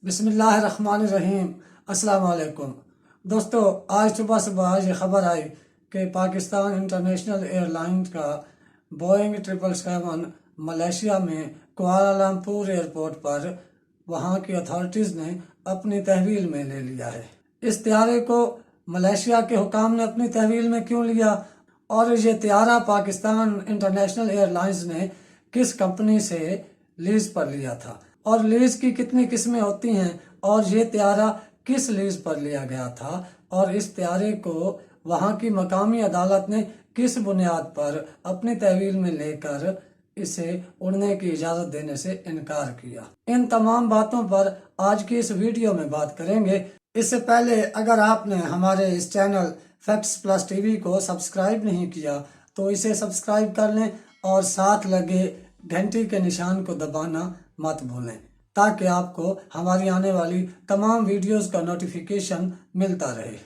بسم اللہ الرحمن الرحیم۔ السلام علیکم دوستو، آج صبح یہ خبر آئی کہ پاکستان انٹرنیشنل ایئر لائنز کا بوئنگ 777 ملیشیا میں کوالالمپور ایئرپورٹ پر وہاں کی اتھارٹیز نے اپنی تحویل میں لے لیا ہے۔ اس طیارے کو ملیشیا کے حکام نے اپنی تحویل میں کیوں لیا اور یہ طیارہ پاکستان انٹرنیشنل ایئر لائنز نے کس کمپنی سے لیز پر لیا تھا اور لیز کی کتنی قسمیں ہوتی ہیں اور یہ طیارہ کس لیز پر لیا گیا تھا اور اس طیارے کو وہاں کی مقامی عدالت نے کس بنیاد پر اپنی تحویل میں لے کر اسے اڑنے کی اجازت دینے سے انکار کیا۔ ان تمام باتوں پر آج کی اس ویڈیو میں بات کریں گے۔ اس سے پہلے اگر آپ نے ہمارے اس channel facts plus T V کو سبسکرائب نہیں کیا تو اسے سبسکرائب کر لیں اور ساتھ لگے گھنٹی کے نشان کو دبانا مت بھولیں تاکہ آپ کو ہماری آنے والی تمام ویڈیوز کا نوٹیفیکیشن ملتا رہے۔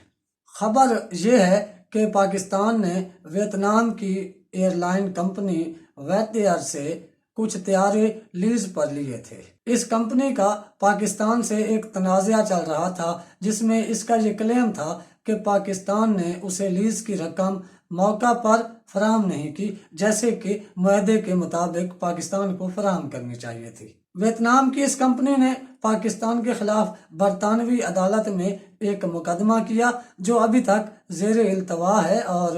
خبر یہ ہے کہ پاکستان نے ویتنام کی ایئر لائن کمپنی ویت ایئر سے کچھ طیارے لیز پر لیے تھے۔ اس کمپنی کا پاکستان سے ایک تنازعہ چل رہا تھا جس میں اس کا یہ کلیم تھا کہ پاکستان نے اسے لیز کی رقم موقع پر فراہم نہیں کی جیسے کہ معاہدے کے مطابق پاکستان کو فراہم کرنی چاہیے تھی۔ ویتنام کی اس کمپنی نے پاکستان کے خلاف برطانوی عدالت میں ایک مقدمہ کیا جو ابھی تک زیر التوا ہے اور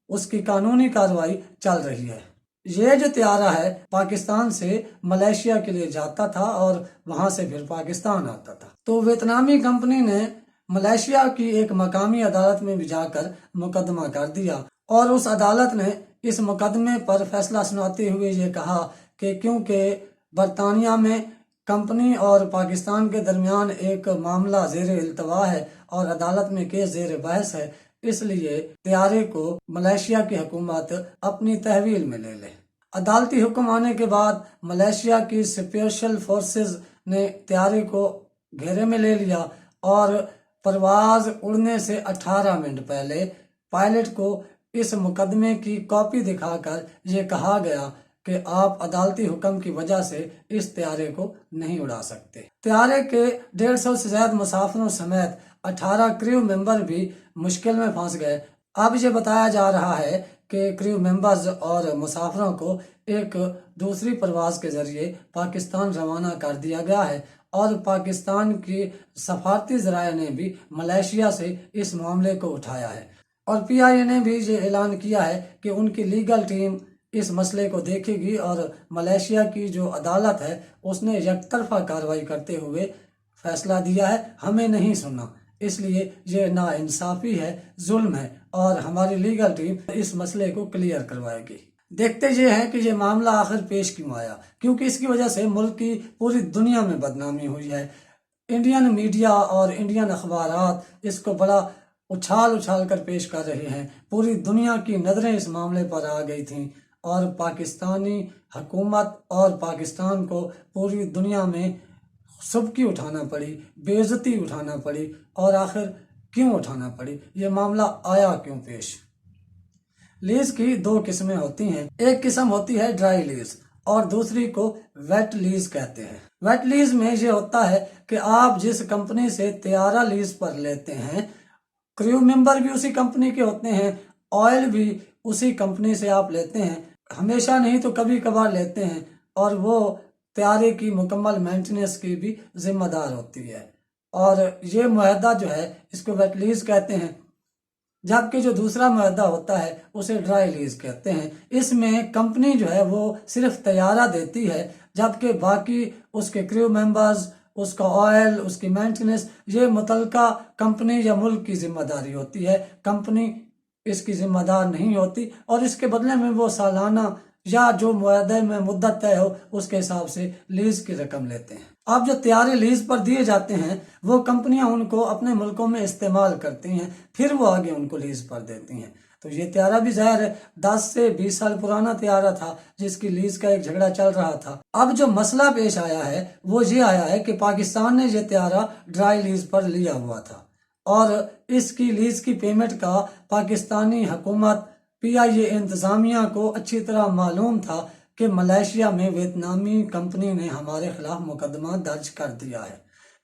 اس کی قانونی کارروائی چل رہی ہے۔ یہ جو طیارہ ہے پاکستان سے ملیشیا کے لیے جاتا تھا اور وہاں سے پھر پاکستان آتا تھا، تو ویتنامی کمپنی نے ملیشیا کی ایک مقامی عدالت میں بھی جا کر مقدمہ کر دیا اور اس عدالت نے اس مقدمے پر فیصلہ سناتے ہوئے یہ کہا کہ کیونکہ برطانیہ میں کمپنی اور پاکستان کے درمیان ایک معاملہ زیر التوا ہے اور عدالت میں کیس زیر بحث ہے، اس لیے طیارے کو ملیشیا کی حکومت اپنی تحویل میں لے لے۔ عدالتی حکم آنے کے بعد ملیشیا کی اسپیشل فورسز نے طیارے کو گھیرے میں لے لیا اور پرواز اڑنے سے 18 منٹ پہلے پائلٹ کو اس مقدمے کی کاپی دکھا کر یہ کہا گیا کہ آپ عدالتی حکم کی وجہ سے اس طیارے کو نہیں اڑا سکتے۔ طیارے کے 150 سے زیادہ مسافروں سمیت 18 کریو ممبر بھی مشکل میں پھنس گئے۔ اب یہ بتایا جا رہا ہے کہ کریو ممبرز اور مسافروں کو ایک دوسری پرواز کے ذریعے پاکستان روانہ کر دیا گیا ہے اور پاکستان کی سفارتی ذرائع نے بھی ملیشیا سے اس معاملے کو اٹھایا ہے اور پی آئی اے نے بھی یہ اعلان کیا ہے کہ ان کی لیگل ٹیم اس مسئلے کو دیکھے گی اور ملیشیا کی جو عدالت ہے اس نے یک طرفہ کارروائی کرتے ہوئے فیصلہ دیا ہے، ہمیں نہیں سننا، اس لیے یہ ناانصافی ہے، ظلم ہے اور ہماری لیگل ٹیم اس مسئلے کو کلیئر کروائے گی۔ دیکھتے یہ ہیں کہ یہ معاملہ آخر پیش کیوں آیا، کیونکہ اس کی وجہ سے ملک کی پوری دنیا میں بدنامی ہوئی ہے۔ انڈین میڈیا اور انڈین اخبارات اس کو بڑا اچھال کر پیش کر رہے ہیں، پوری دنیا کی نظریں اس معاملے پر آ گئی تھیں اور پاکستانی حکومت اور پاکستان کو پوری دنیا میں سبکی اٹھانا پڑی، بے عزتی اٹھانا پڑی۔ اور آخر کیوں اٹھانا پڑی، یہ معاملہ آیا کیوں پیش؟ لیز کی دو قسمیں ہوتی ہیں، ایک قسم ہوتی ہے ڈرائی لیز اور دوسری کو ویٹ لیز کہتے ہیں۔ ویٹ لیز میں یہ ہوتا ہے کہ آپ جس کمپنی سے طیارہ لیز پر لیتے ہیں، کریو ممبر بھی اسی کمپنی کے ہوتے ہیں، آئل بھی اسی کمپنی سے آپ لیتے ہیں، ہمیشہ نہیں تو کبھی کبھار لیتے ہیں اور وہ طیارے کی مکمل مینٹیننس کی بھی ذمہ دار ہوتی ہے اور یہ معاہدہ جو ہے اس کو ویٹ لیز کہتے ہیں، جبکہ جو دوسرا معاہدہ ہوتا ہے اسے ڈرائی لیز کہتے ہیں۔ اس میں کمپنی جو ہے وہ صرف طیارہ دیتی ہے جبکہ باقی اس کے کریو ممبرز، اس کا آئل، اس کی مینٹیننس یہ متعلقہ کمپنی یا ملک کی ذمہ داری ہوتی ہے، کمپنی اس کی ذمہ دار نہیں ہوتی اور اس کے بدلے میں وہ سالانہ یا جو معاہدے میں مدت طے ہو اس کے حساب سے لیز کی رقم لیتے ہیں۔ اب جو طیارے لیز پر دیے جاتے ہیں وہ کمپنیاں ان کو اپنے ملکوں میں استعمال کرتی ہیں، پھر وہ آگے ان کو لیز پر دیتی ہیں۔ تو یہ طیارہ بھی ظاہر ہے 10 سے 20 سال پرانا طیارہ تھا جس کی لیز کا ایک جھگڑا چل رہا تھا۔ اب جو مسئلہ پیش آیا ہے وہ یہ آیا ہے کہ پاکستان نے یہ طیارہ ڈرائی لیز پر لیا ہوا تھا اور اس کی لیز کی پیمنٹ کا پاکستانی حکومت پی آئی اے انتظامیہ کو اچھی طرح معلوم تھا کہ ملیشیا میں ویتنامی کمپنی نے ہمارے خلاف مقدمہ درج کر دیا ہے،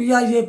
PIA